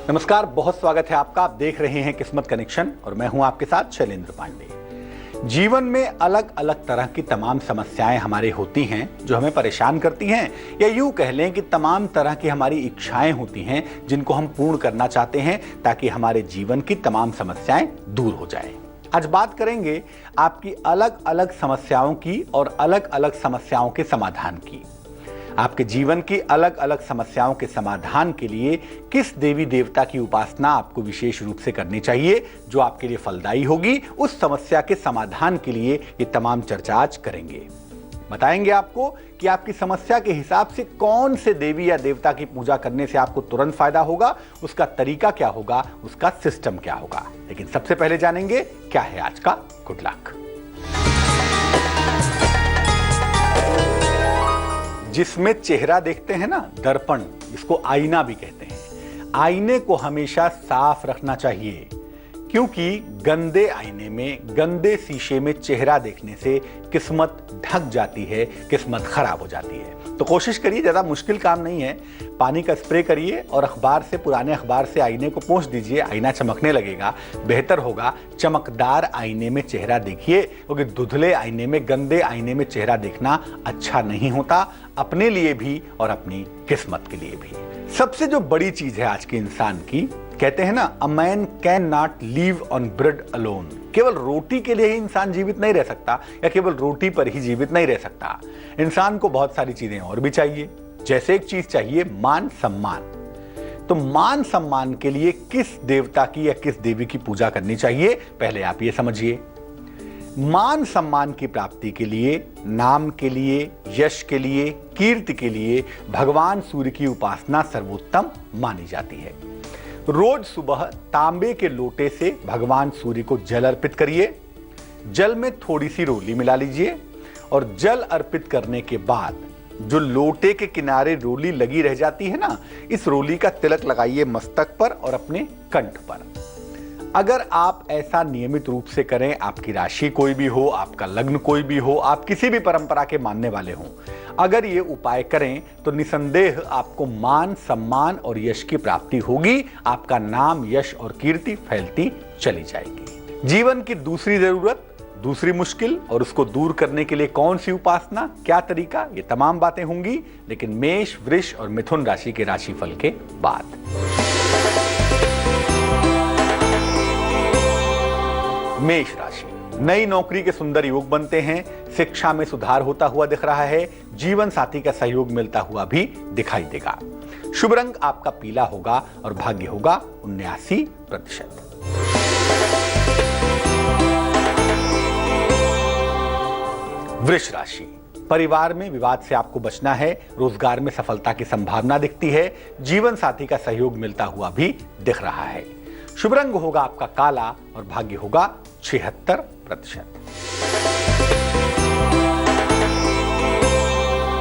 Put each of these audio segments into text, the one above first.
नमस्कार, बहुत स्वागत है आपका। आप देख रहे हैं किस्मत कनेक्शन और मैं हूं आपके साथ शैलेंद्र पांडे। जीवन में अलग अलग तरह की तमाम समस्याएं हमारी होती हैं जो हमें परेशान करती हैं, या यूं कह लें कि तमाम तरह की हमारी इच्छाएं होती हैं जिनको हम पूर्ण करना चाहते हैं ताकि हमारे जीवन की तमाम समस्याएं दूर हो जाएं। आज बात करेंगे आपकी अलग अलग समस्याओं की और अलग अलग समस्याओं के समाधान की। आपके जीवन की अलग अलग समस्याओं के समाधान के लिए किस देवी देवता की उपासना आपको विशेष रूप से करनी चाहिए जो आपके लिए फलदायी होगी, उस समस्या के समाधान के लिए ये तमाम चर्चा आज करेंगे। बताएंगे आपको कि आपकी समस्या के हिसाब से कौन से देवी या देवता की पूजा करने से आपको तुरंत फायदा होगा, उसका तरीका क्या होगा, उसका सिस्टम क्या होगा। लेकिन सबसे पहले जानेंगे क्या है आज का गुड लक। जिसमें चेहरा देखते हैं ना, दर्पण, जिसको आईना भी कहते हैं, आईने को हमेशा साफ रखना चाहिए, क्योंकि गंदे आईने में, गंदे शीशे में चेहरा देखने से किस्मत ढक जाती है, किस्मत खराब हो जाती है। तो कोशिश करिए, ज़्यादा मुश्किल काम नहीं है, पानी का स्प्रे करिए और पुराने अखबार से आईने को पोंछ दीजिए, आईना चमकने लगेगा। बेहतर होगा चमकदार आईने में चेहरा देखिए, क्योंकि धुंधले आईने में, गंदे आईने में चेहरा देखना अच्छा नहीं होता, अपने लिए भी और अपनी किस्मत के लिए भी। सबसे जो बड़ी चीज है आज के इंसान की, कहते हैं ना, a man can not live on bread alone. केवल रोटी के लिए ही इंसान जीवित नहीं रह सकता, या केवल रोटी पर ही जीवित नहीं रह सकता। इंसान को बहुत सारी चीजें और भी चाहिए। जैसे एक चीज चाहिए, मान सम्मान। तो मान सम्मान के लिए किस देवता की या किस देवी की पूजा करनी चाहिए, पहले आप ये समझिए। मान सम्मान की प्राप्ति के लिए, नाम के लिए, यश के लिए, कीर्ति के लिए भगवान सूर्य की उपासना सर्वोत्तम मानी जाती है। रोज सुबह तांबे के लोटे से भगवान सूर्य को जल अर्पित करिए। जल में थोड़ी सी रोली मिला लीजिए और जल अर्पित करने के बाद जो लोटे के किनारे रोली लगी रह जाती है ना, इस रोली का तिलक लगाइए मस्तक पर और अपने कंठ पर। अगर आप ऐसा नियमित रूप से करें, आपकी राशि कोई भी हो, आपका लग्न कोई भी हो, आप किसी भी परंपरा के मानने वाले हों, अगर ये उपाय करें तो निसंदेह आपको मान सम्मान और यश की प्राप्ति होगी। आपका नाम, यश और कीर्ति फैलती चली जाएगी। जीवन की दूसरी जरूरत, दूसरी मुश्किल और उसको दूर करने के लिए कौन सी उपासना, क्या तरीका, ये तमाम बातें होंगी, लेकिन मेष, वृष और मिथुन राशि के राशिफल के बाद। मेष राशि, नई नौकरी के सुंदर योग बनते हैं, शिक्षा में सुधार होता हुआ दिख रहा है, जीवन साथी का सहयोग मिलता हुआ भी दिखाई देगा। शुभ रंग आपका पीला होगा और भाग्य होगा 79%। वृष राशि, परिवार में विवाद से आपको बचना है, रोजगार में सफलता की संभावना दिखती है, जीवन साथी का सहयोग मिलता हुआ भी दिख रहा है। शुभ रंग होगा आपका काला और भाग्य होगा 76%।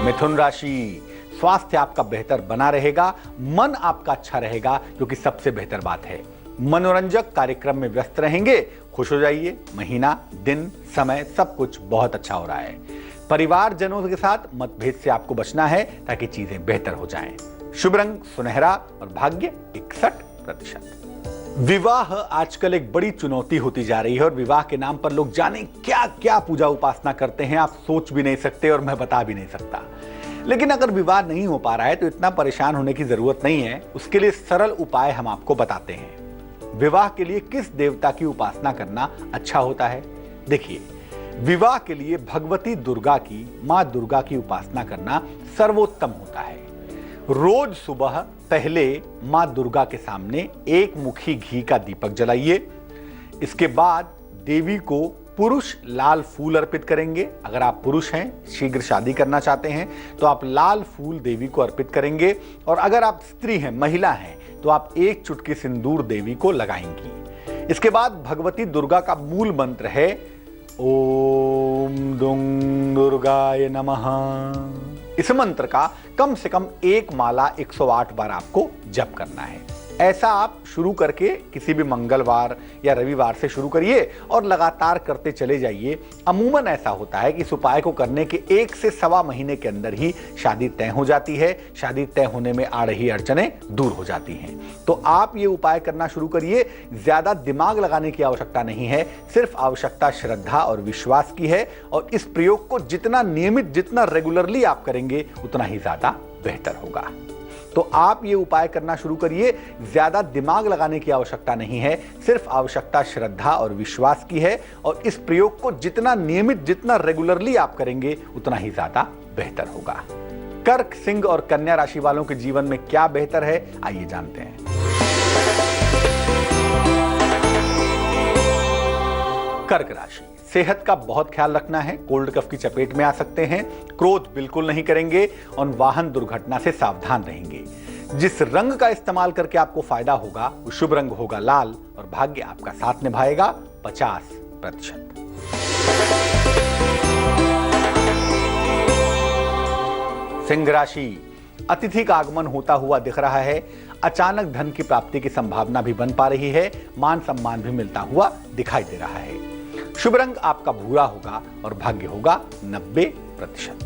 मिथुन राशि, स्वास्थ्य आपका बेहतर बना रहेगा, मन आपका अच्छा रहेगा, जो कि सबसे बेहतर बात है। मनोरंजक कार्यक्रम में व्यस्त रहेंगे, खुश हो जाइए। महीना, दिन, समय सब कुछ बहुत अच्छा हो रहा है। परिवारजनों के साथ मतभेद से आपको बचना है ताकि चीजें बेहतर हो जाएं। शुभ रंग सुनहरा और भाग्य 61%। विवाह आजकल एक बड़ी चुनौती होती जा रही है और विवाह के नाम पर लोग जाने क्या क्या पूजा उपासना करते हैं, आप सोच भी नहीं सकते और मैं बता भी नहीं सकता। लेकिन अगर विवाह नहीं हो पा रहा है तो इतना परेशान होने की जरूरत नहीं है। उसके लिए सरल उपाय हम आपको बताते हैं। विवाह के लिए किस देवता की उपासना करना अच्छा होता है? देखिए, विवाह के लिए भगवती दुर्गा की, मां दुर्गा की उपासना करना सर्वोत्तम होता है। रोज सुबह पहले मां दुर्गा के सामने एक मुखी घी का दीपक जलाइए। इसके बाद देवी को पुरुष लाल फूल अर्पित करेंगे। अगर आप पुरुष हैं, शीघ्र शादी करना चाहते हैं, तो आप लाल फूल देवी को अर्पित करेंगे। और अगर आप स्त्री हैं, महिला हैं, तो आप एक चुटकी सिंदूर देवी को लगाएंगी। इसके बाद भगवती दुर्गा का मूल मंत्र है ओम दुंग दुर्गाय नमः। इस मंत्र का कम से कम एक माला 108 बार आपको जप करना है। ऐसा आप शुरू करके किसी भी मंगलवार या रविवार से शुरू करिए और लगातार करते चले जाइए। अमूमन ऐसा होता है कि इस उपाय को करने के 1 से सवा महीने के अंदर ही शादी तय हो जाती है। शादी तय होने में आ रही अड़चनें दूर हो जाती हैं। तो आप ये उपाय करना शुरू करिए। ज्यादा दिमाग लगाने की आवश्यकता नहीं है, सिर्फ आवश्यकता श्रद्धा और विश्वास की है। और इस प्रयोग को जितना नियमित, जितना रेगुलरली आप करेंगे उतना ही ज्यादा बेहतर होगा। तो आप ये उपाय करना शुरू करिए। ज्यादा दिमाग लगाने की आवश्यकता नहीं है, सिर्फ आवश्यकता श्रद्धा और विश्वास की है। और इस प्रयोग को जितना नियमित, जितना रेगुलरली आप करेंगे उतना ही ज्यादा बेहतर होगा। कर्क, सिंह और कन्या राशि वालों के जीवन में क्या बेहतर है, आइए जानते हैं। कर्क राशि, सेहत का बहुत ख्याल रखना है। कोल्ड कफ की चपेट में आ सकते हैं। क्रोध बिल्कुल नहीं करेंगे और वाहन दुर्घटना से सावधान रहेंगे। जिस रंग का इस्तेमाल करके आपको फायदा होगा वो शुभ रंग होगा लाल और भाग्य आपका साथ निभाएगा 50%। सिंह राशि, अतिथि का आगमन होता हुआ दिख रहा है। अचानक धन की प्राप्ति की संभावना भी बन पा रही है। मान सम्मान भी मिलता हुआ दिखाई दे रहा है। शुभ रंग आपका भूरा होगा और भाग्य होगा 90%।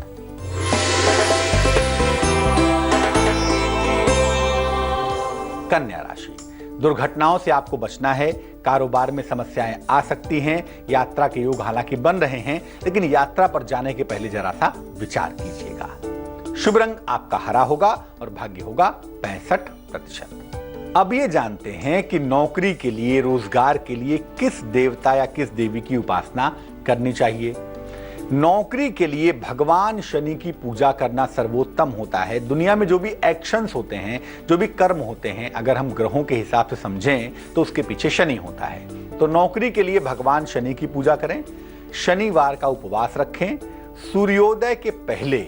कन्या राशि, दुर्घटनाओं से आपको बचना है। कारोबार में समस्याएं आ सकती हैं। यात्रा के योग हालांकि बन रहे हैं, लेकिन यात्रा पर जाने के पहले जरा सा विचार कीजिएगा। शुभ रंग आपका हरा होगा और भाग्य होगा 65%। अब ये जानते हैं कि नौकरी के लिए, रोजगार के लिए किस देवता या किस देवी की उपासना करनी चाहिए। नौकरी के लिए भगवान शनि की पूजा करना सर्वोत्तम होता है। दुनिया में जो भी एक्शंस होते हैं, जो भी कर्म होते हैं, अगर हम ग्रहों के हिसाब से समझें तो उसके पीछे शनि होता है। तो नौकरी के लिए भगवान शनि की पूजा करें। शनिवार का उपवास रखें। सूर्योदय के पहले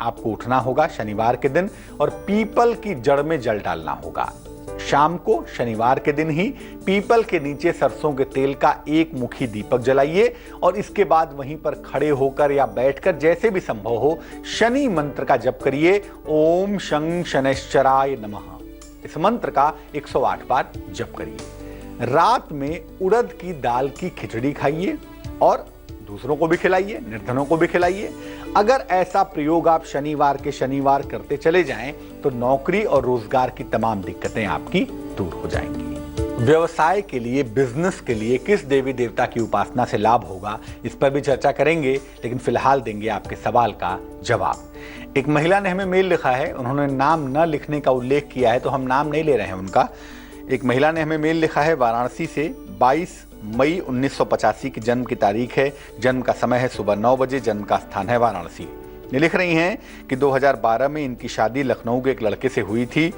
आपको उठना होगा शनिवार के दिन और पीपल की जड़ में जल डालना होगा। शाम को शनिवार के दिन ही पीपल के नीचे सरसों के तेल का एक मुखी दीपक जलाइए और इसके बाद वहीं पर खड़े होकर या बैठकर जैसे भी संभव हो शनि मंत्र का जप करिए। ओम शं शनैश्चराय नमः, इस मंत्र का 108 बार जप करिए। रात में उड़द की दाल की खिचड़ी खाइए और दूसरों को भी खिलाइए, निर्धनों को भी खिलाइए। अगर ऐसा प्रयोग आप शनिवार के शनिवार करते चले जाएं तो नौकरी और रोजगार की तमाम दिक्कतें आपकी दूर हो जाएंगी। व्यवसाय के लिए, बिजनेस के लिए किस देवी देवता की उपासना से लाभ होगा, इस पर भी चर्चा करेंगे, लेकिन फिलहाल देंगे आपके सवाल का जवाब। एक महिला ने हमें मेल लिखा है, उन्होंने नाम न लिखने का उल्लेख किया है तो हम नाम नहीं ले रहे हैं उनका। एक महिला ने हमें मेल लिखा है वाराणसी से। 22 मई 1985 की जन्म की तारीख है। जन्म का समय है सुबह 9 बजे। जन्म का स्थान है वाराणसी। ये लिख रही हैं कि 2012 में इनकी शादी लखनऊ के एक लड़के से हुई थी,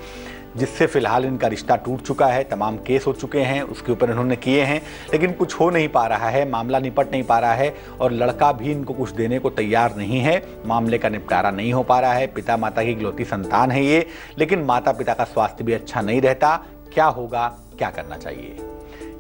जिससे फिलहाल इनका रिश्ता टूट चुका है। तमाम केस हो चुके हैं उसके ऊपर इन्होंने किए हैं, लेकिन कुछ हो नहीं पा रहा है, मामला निपट नहीं पा रहा है और लड़का भी इनको कुछ देने को तैयार नहीं है। मामले का निपटारा नहीं हो पा रहा है। पिता माता की इकलौती संतान है ये, लेकिन माता पिता का स्वास्थ्य भी अच्छा नहीं रहता। क्या होगा, क्या करना चाहिए?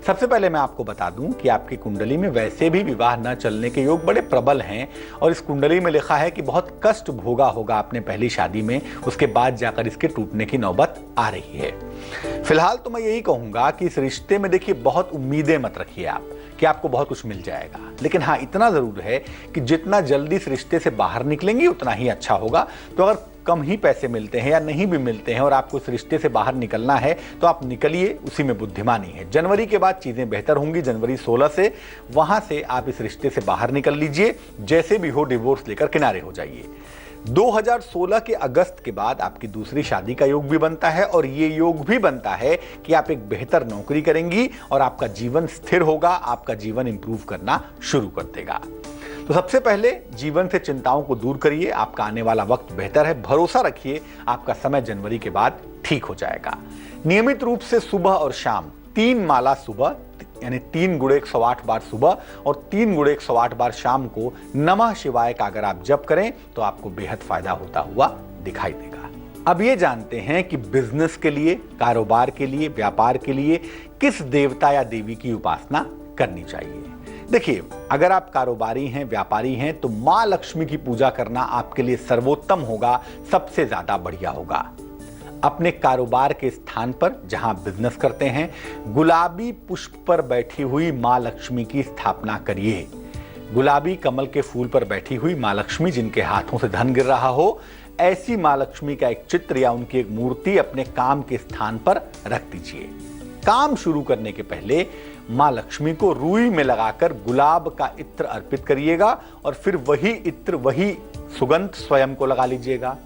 सबसे पहले मैं आपको बता दूं कि आपकी कुंडली में वैसे भी विवाह न चलने के योग बड़े प्रबल हैं और इस कुंडली में लिखा है कि बहुत कष्ट भोगा होगा आपने पहली शादी में, उसके बाद जाकर इसके टूटने की नौबत आ रही है। फिलहाल तो मैं यही कहूंगा कि इस रिश्ते में देखिए बहुत उम्मीदें मत रखिए आप कि आपको बहुत कुछ मिल जाएगा, लेकिन हाँ इतना जरूर है कि जितना जल्दी इस रिश्ते से बाहर निकलेंगे उतना ही अच्छा होगा। तो अगर कम ही पैसे मिलते हैं या नहीं भी मिलते हैं और आपको इस रिश्ते से बाहर निकलना है तो आप निकलिए, उसी में बुद्धिमानी है। जनवरी के बाद चीजें बेहतर होंगी, जनवरी 16 से, वहां से आप इस रिश्ते से बाहर निकल लीजिए। जैसे भी हो डिवोर्स लेकर किनारे हो जाइए। 2016 के अगस्त के बाद आपकी दूसरी शादी का योग भी बनता है और ये योग भी बनता है कि आप एक बेहतर नौकरी करेंगी और आपका जीवन स्थिर होगा, आपका जीवन इंप्रूव करना शुरू कर देगा। तो सबसे पहले जीवन से चिंताओं को दूर करिए, आपका आने वाला वक्त बेहतर है। भरोसा रखिए, आपका समय जनवरी के बाद ठीक हो जाएगा। नियमित रूप से सुबह और शाम 3 माला सुबह यानी 3 × 108 बार सुबह और 3 × 108 बार शाम को नमः शिवाय का अगर आप जप करें तो आपको बेहद फायदा होता हुआ दिखाई देगा। अब ये जानते हैं कि बिजनेस के लिए, कारोबार के लिए, व्यापार के लिए किस देवता या देवी की उपासना करनी चाहिए। देखिए, अगर आप कारोबारी हैं, व्यापारी हैं तो मां लक्ष्मी की पूजा करना आपके लिए सर्वोत्तम होगा, सबसे ज्यादा बढ़िया होगा। अपने कारोबार के स्थान पर जहां बिजनेस करते हैं गुलाबी पुष्प पर बैठी हुई मां लक्ष्मी की स्थापना करिए। गुलाबी कमल के फूल पर बैठी हुई मां लक्ष्मी जिनके हाथों से धन गिर रहा हो, ऐसी मां लक्ष्मी का एक चित्र या उनकी एक मूर्ति अपने काम के स्थान पर रख दीजिए। काम शुरू करने के पहले मां लक्ष्मी को रुई में लगाकर गुलाब का इत्र अर्पित करिएगा और फिर वही इत्र, वही सुगंध स्वयं को लगा लीजिएगा।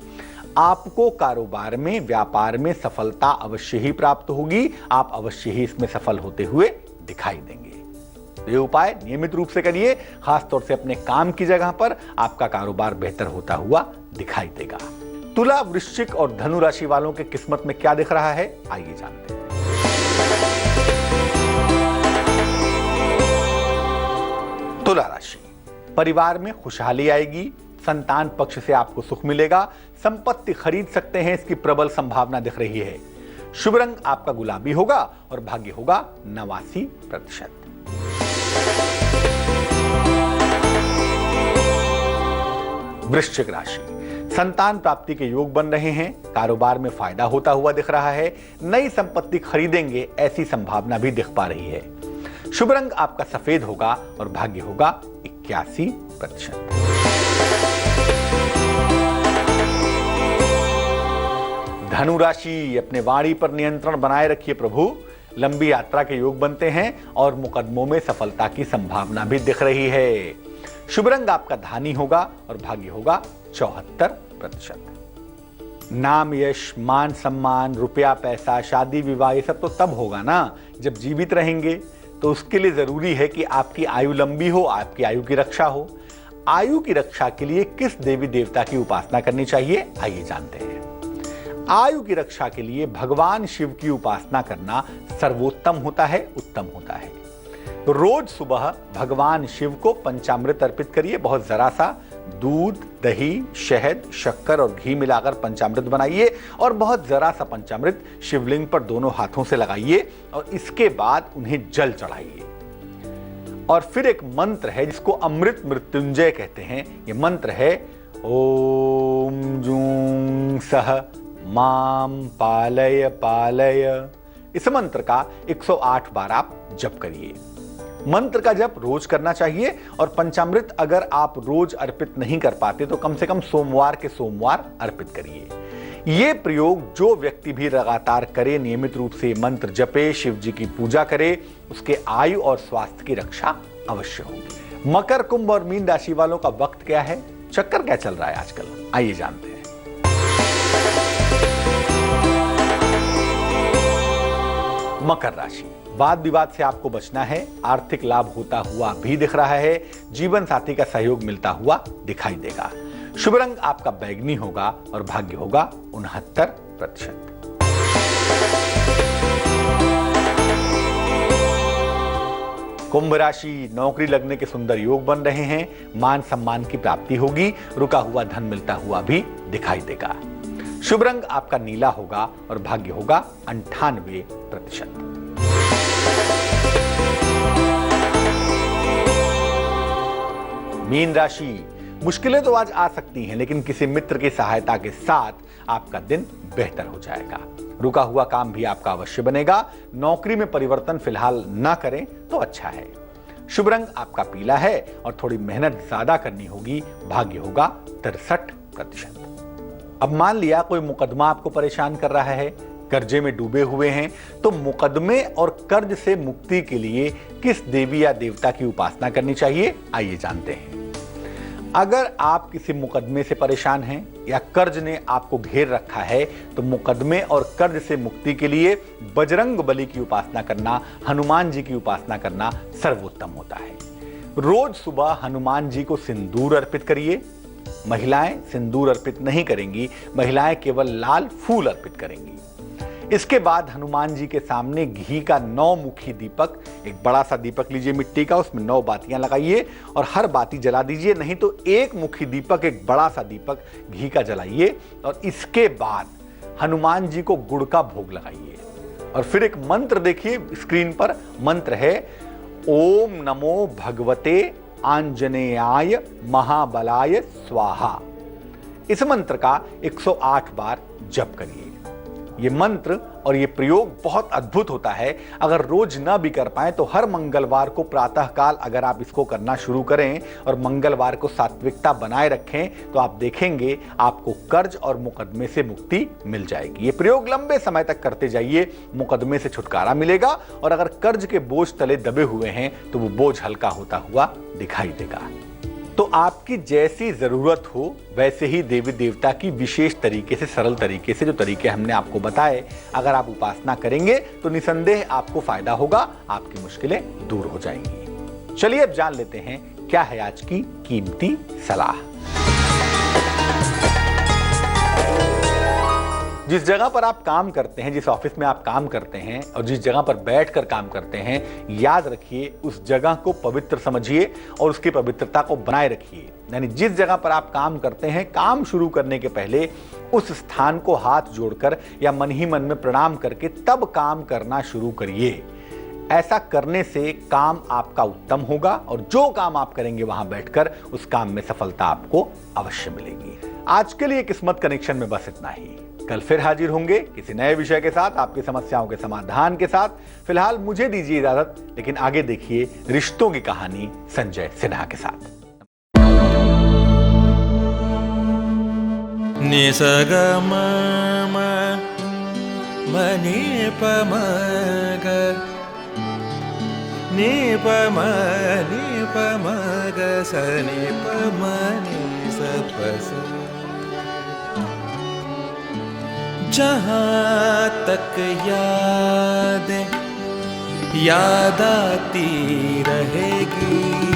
आपको कारोबार में, व्यापार में सफलता अवश्य ही प्राप्त होगी। आप अवश्य ही इसमें सफल होते हुए दिखाई देंगे। ये उपाय नियमित रूप से करिए, खासतौर से अपने काम की जगह पर आपका कारोबार बेहतर होता हुआ दिखाई देगा। तुला, वृश्चिक और धनु राशि वालों के किस्मत में क्या दिख रहा है, आइए जानते हैं। तुला राशि, परिवार में खुशहाली आएगी, संतान पक्ष से आपको सुख मिलेगा, संपत्ति खरीद सकते हैं, इसकी प्रबल संभावना दिख रही है। शुभ रंग आपका गुलाबी होगा और भाग्य होगा 89%। वृश्चिक राशि, संतान प्राप्ति के योग बन रहे हैं, कारोबार में फायदा होता हुआ दिख रहा है, नई संपत्ति खरीदेंगे ऐसी संभावना भी दिख पा रही है। शुभ रंग आपका सफेद होगा और भाग्य होगा 81%। धनु राशि, अपने वाणी पर नियंत्रण बनाए रखिए प्रभु। लंबी यात्रा के योग बनते हैं और मुकदमों में सफलता की संभावना भी दिख रही है। शुभ रंग आपका धानी होगा और भाग्य होगा 74%। नाम, यश, मान सम्मान, रुपया, पैसा, शादी, विवाह, ये सब तो तब होगा ना जब जीवित रहेंगे। तो उसके लिए जरूरी है कि आपकी आयु लंबी हो, आपकी आयु की रक्षा हो। आयु की रक्षा के लिए किस देवी देवता की उपासना करनी चाहिए, आइए जानते हैं। आयु की रक्षा के लिए भगवान शिव की उपासना करना सर्वोत्तम होता है, उत्तम होता है। तो रोज सुबह भगवान शिव को पंचामृत अर्पित करिए। बहुत जरा सा दूध, दही, शहद, शक्कर और घी मिलाकर पंचामृत बनाइए और बहुत जरा सा पंचामृत शिवलिंग पर दोनों हाथों से लगाइए और इसके बाद उन्हें जल चढ़ाइए। और फिर एक मंत्र है जिसको अमृत मृत्युंजय कहते हैं। यह मंत्र है ओम जूं सह माम पालय पालय। इस मंत्र का 108 बार आप जप करिए। मंत्र का जप रोज करना चाहिए और पंचामृत अगर आप रोज अर्पित नहीं कर पाते तो कम से कम सोमवार के सोमवार अर्पित करिए। ये प्रयोग जो व्यक्ति भी लगातार करे, नियमित रूप से मंत्र जपे, शिव जी की पूजा करे, उसके आयु और स्वास्थ्य की रक्षा अवश्य होगी। मकर, कुंभ और मीन राशि वालों का वक्त क्या है, चक्कर क्या चल रहा है आजकल, आइए जानते हैं। मकर राशि, वाद विवाद से आपको बचना है। आर्थिक लाभ होता हुआ भी दिख रहा है। जीवन साथी का सहयोग मिलता हुआ दिखाई देगा। शुभ रंग आपका बैंगनी होगा और भाग्य होगा 69%। कुंभ राशि, नौकरी लगने के सुंदर योग बन रहे हैं। मान सम्मान की प्राप्ति होगी। रुका हुआ धन मिलता हुआ भी दिखाई देगा। शुभ रंग आपका नीला होगा और भाग्य होगा 98%। मीन राशि, मुश्किलें तो आज आ सकती हैं लेकिन किसी मित्र की सहायता के साथ आपका दिन बेहतर हो जाएगा। रुका हुआ काम भी आपका अवश्य बनेगा। नौकरी में परिवर्तन फिलहाल ना करें तो अच्छा है। शुभ रंग आपका पीला है और थोड़ी मेहनत ज्यादा करनी होगी। भाग्य होगा 63%। अब मान लिया कोई मुकदमा आपको परेशान कर रहा है, कर्जे में डूबे हुए हैं, तो मुकदमे और कर्ज से मुक्ति के लिए किस देवी या देवता की उपासना करनी चाहिए, आइए जानते हैं। अगर आप किसी मुकदमे से परेशान हैं या कर्ज ने आपको घेर रखा है तो मुकदमे और कर्ज से मुक्ति के लिए बजरंग बली की उपासना करना, हनुमान जी की उपासना करना सर्वोत्तम होता है। रोज सुबह हनुमान जी को सिंदूर अर्पित करिए। महिलाएं सिंदूर अर्पित नहीं करेंगी, महिलाएं केवल लाल फूल अर्पित करेंगी। इसके बाद हनुमान जी के सामने घी का 9 मुखी दीपक, एक बड़ा सा दीपक लीजिए मिट्टी का, उसमें 9 बातियां लगाइए और हर बाती जला दीजिए। नहीं तो एक मुखी दीपक, एक बड़ा सा दीपक घी का जलाइए और इसके बाद हनुमान जी को गुड़ का भोग लगाइए। और फिर एक मंत्र देखिए स्क्रीन पर, मंत्र है ओम नमो भगवते आंजनेयाय महाबलाय स्वाहा। इस मंत्र का 108 बार जप करिए। ये मंत्र और ये प्रयोग बहुत अद्भुत होता है। अगर रोज ना भी कर पाए तो हर मंगलवार को प्रातःकाल अगर आप इसको करना शुरू करें और मंगलवार को सात्विकता बनाए रखें तो आप देखेंगे आपको कर्ज और मुकदमे से मुक्ति मिल जाएगी। ये प्रयोग लंबे समय तक करते जाइए, मुकदमे से छुटकारा मिलेगा और अगर कर्ज के बोझ तले दबे हुए हैं तो वो बोझ हल्का होता हुआ दिखाई देगा। तो आपकी जैसी जरूरत हो वैसे ही देवी देवता की विशेष तरीके से, सरल तरीके से, जो तरीके हमने आपको बताए, अगर आप उपासना करेंगे तो निसंदेह आपको फायदा होगा, आपकी मुश्किलें दूर हो जाएंगी। चलिए अब जान लेते हैं क्या है आज की कीमती सलाह। जिस जगह पर आप काम करते हैं, जिस ऑफिस में आप काम करते हैं और जिस जगह पर बैठकर काम करते हैं, याद रखिए उस जगह को पवित्र समझिए और उसकी पवित्रता को बनाए रखिए। यानी जिस जगह पर आप काम करते हैं, काम शुरू करने के पहले उस स्थान को हाथ जोड़कर या मन ही मन में प्रणाम करके तब काम करना शुरू करिए। ऐसा करने से काम आपका उत्तम होगा और जो काम आप करेंगे वहां बैठकर उस काम में सफलता आपको अवश्य मिलेगी। आज के लिए किस्मत कनेक्शन में बस इतना ही। कल फिर हाजिर होंगे किसी नए विषय के साथ, आपकी समस्याओं के समाधान के साथ। फिलहाल मुझे दीजिए इजाजत, लेकिन आगे देखिए रिश्तों की कहानी संजय सिन्हा के साथ। निसग मनि पम नि पम ग स नि पम नि स प स। जहाँ तक याद आती रहेगी।